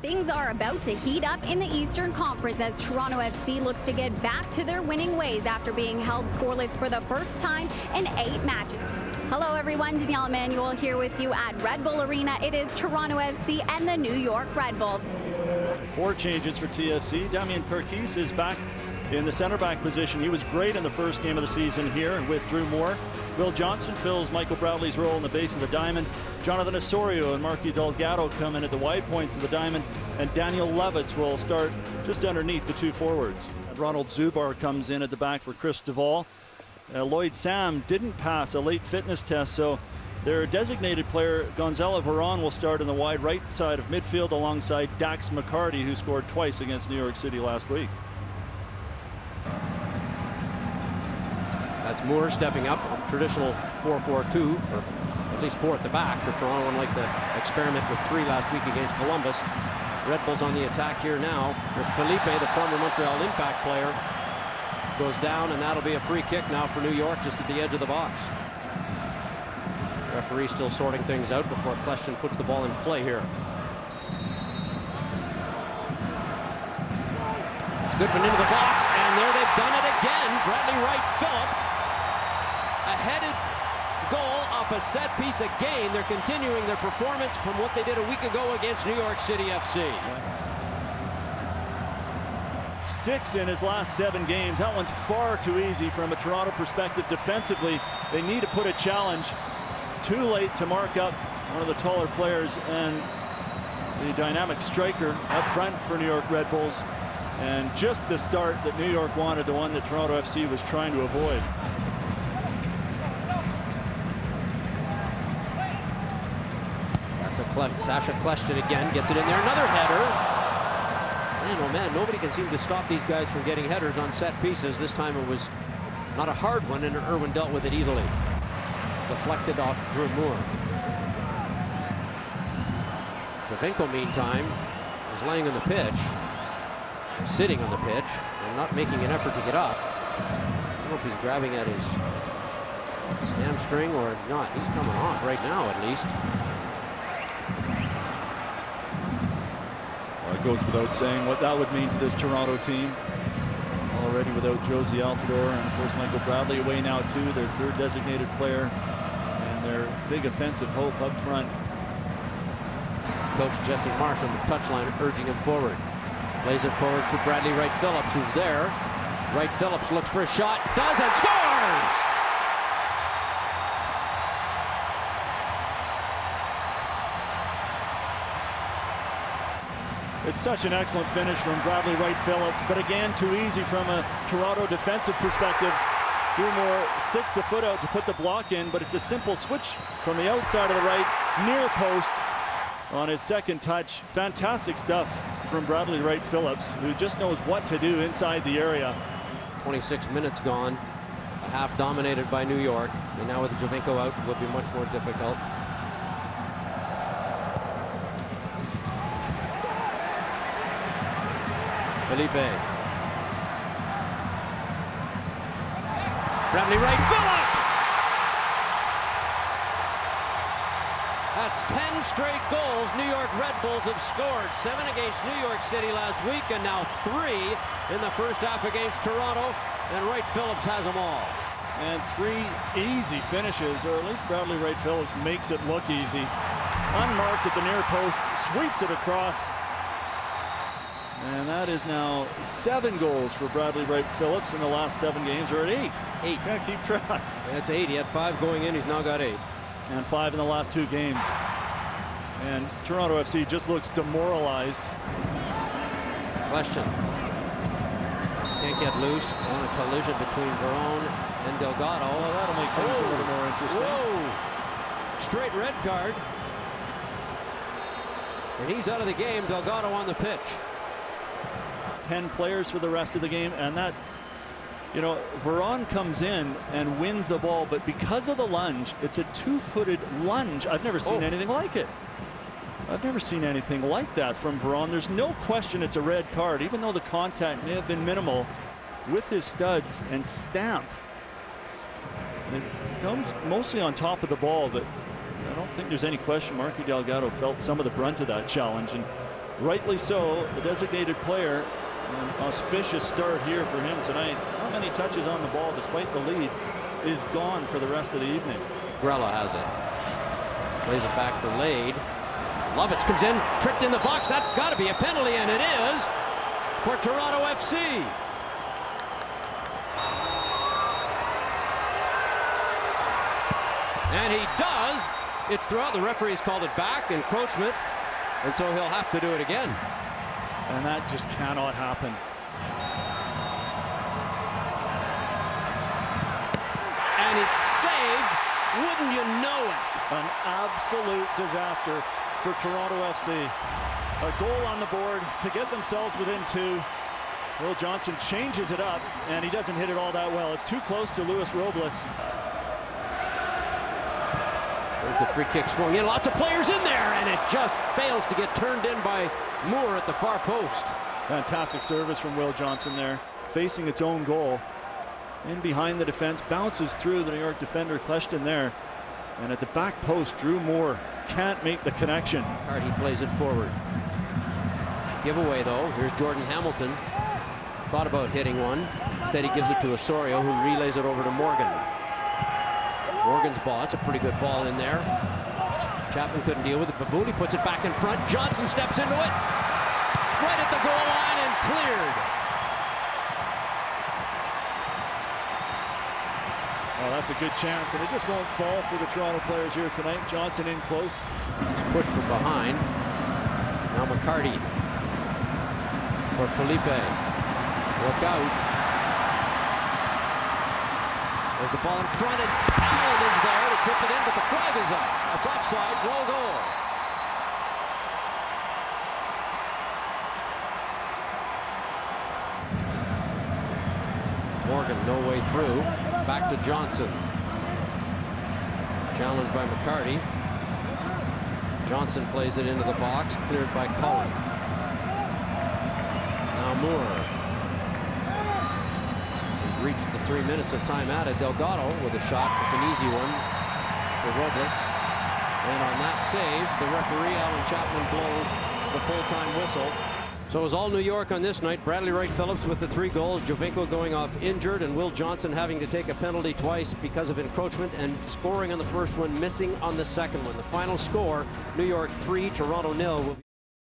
Things are about to heat up in the Eastern Conference as Toronto FC looks to get back to their winning ways after being held scoreless for the first time in 8 matches. Hello everyone, Danielle Emanuel here with you at Red Bull Arena. It is Toronto FC and the New York Red Bulls. 4 changes for TFC. Damien Perkis is back in the center back position. He was great in the first game of the season here with Drew Moore. Will Johnson fills Michael Bradley's role in the base of the diamond. Jonathan Osorio and Marky Delgado come in at the wide points of the diamond, and Daniel Levitz will start just underneath the 2 forwards. Ronald Zubar comes in at the back for Chris Duvall. Lloyd Sam didn't pass a late fitness test, so their designated player Gonzalo Veron will start in the wide right side of midfield alongside Dax McCarty, who scored twice against New York City last week. That's Moore stepping up, traditional 4-4-2, or at least 4 at the back for Toronto, unlike the experiment with 3 last week against Columbus. Red Bulls on the attack here now with Felipe, the former Montreal Impact player, goes down, and that'll be a free kick now for New York just at the edge of the box. Referee still sorting things out before Kleshtin puts the ball in play here. It's Goodman into the box, and there they've done it again. Bradley Wright Phillips, a headed goal off a set piece again. They're continuing their performance from what they did a week ago against New York City FC. 6 in his last 7 games. That one's far too easy from a Toronto perspective. Defensively, they need to put a challenge. Too late to mark up one of the taller players and the dynamic striker up front for New York Red Bulls. And just the start that New York wanted, the one that Toronto FC was trying to avoid. Sasha Kleshtin again gets it in there. Another header. Man, oh man, nobody can seem to stop these guys from getting headers on set pieces. This time it was not a hard one, and Irwin dealt with it easily. Deflected off Drew Moore. Javinko, meantime, is laying on the pitch, sitting on the pitch, and not making an effort to get up. I don't know if he's grabbing at his hamstring or not. He's coming off right now, at least. Well, it goes without saying what that would mean to this Toronto team. Already without Josie Altidore, and of course Michael Bradley away now too, their 3rd designated player, and their big offensive hope up front. Coach Jesse Marsh on the touchline urging him forward. Plays it forward for Bradley Wright Phillips, who's there. Wright Phillips looks for a shot, does and scores! It's such an excellent finish from Bradley Wright Phillips, but again, too easy from a Toronto defensive perspective. Drew Moore sticks the foot out to put the block in, but it's a simple switch from the outside of the right, near post on his 2nd touch. Fantastic stuff from Bradley Wright Phillips, who just knows what to do inside the area. 26 minutes gone, a half dominated by New York, and now with Javinko out, it will be much more difficult. Felipe. Bradley Wright Phillips! That's 10 straight goals New York Red Bulls have scored. 7 against New York City last week, and now 3 in the first half against Toronto, and Wright Phillips has them all. And 3 easy finishes, or at least Bradley Wright Phillips makes it look easy. Unmarked at the near post, sweeps it across. And that is now 7 goals for Bradley Wright Phillips in the last 7 games, or at 8. 8. Can't keep track. That's 8. He had 5 going in. He's now got 8. And 5 in the last 2 games. And Toronto FC just looks demoralized. Question. Can't get loose on a collision between Veron and Delgado. Well, that'll make things a little more interesting. Whoa! Straight red card. And he's out of the game. Delgado on the pitch. 10 players for the rest of the game, and that, you know, Veron comes in and wins the ball, but because of the lunge, it's a 2-footed lunge. I've never seen anything like it. I've never seen anything like that from Veron. There's no question it's a red card, even though the contact may have been minimal with his studs and stamp. It comes mostly on top of the ball, but I don't think there's any question Marky Delgado felt some of the brunt of that challenge, and Rightly so, the designated player. An auspicious start here for him tonight. How many touches on the ball despite the lead is gone for the rest of the evening. Grella has it. Plays it back for Lade. Lovitz comes in, tripped in the box. That's got to be a penalty, and it is for Toronto FC. And he does. It's throughout. The referee's called it back, encroachment, and so he'll have to do it again. And that just cannot happen. And it's saved. Wouldn't you know it? An absolute disaster for Toronto FC. A goal on the board to get themselves within 2. Will Johnson changes it up, and he doesn't hit it all that well. It's too close to Luis Robles. There's the free kick swung in. Lots of players in there, and it just fails to get turned in by Moore at the far post. Fantastic service from Will Johnson there, facing its own goal. In behind the defense, bounces through the New York defender Kleshton there. And at the back post, Drew Moore can't make the connection. He plays it forward. Giveaway though. Here's Jordan Hamilton. Thought about hitting one. Instead he gives it to Osorio, who relays it over to Morgan. Morgan's ball. That's a pretty good ball in there. Chapman couldn't deal with it. Babouli puts it back in front. Johnson steps into it. Right at the goal line and cleared. Oh, that's a good chance, and it just won't fall for the Toronto players here tonight. Johnson in close. Just pushed from behind. Now McCarty for Felipe. Look out. There's a ball in front, and Allen is there to tip it in, but the flag is up. That's offside, no goal. Morgan, no way through. Back to Johnson. Challenged by McCarty. Johnson plays it into the box, cleared by Cullen. Now Moore. We've reached the 3 minutes of time added. Delgado with a shot. It's an easy one for Robles. And on that save, the referee, Alan Chapman, blows the full-time whistle. So it was all New York on this night. Bradley Wright Phillips with the 3 goals. Jovinko going off injured, and Will Johnson having to take a penalty twice because of encroachment, and scoring on the first one, missing on the second one. The final score, New York 3, Toronto 0.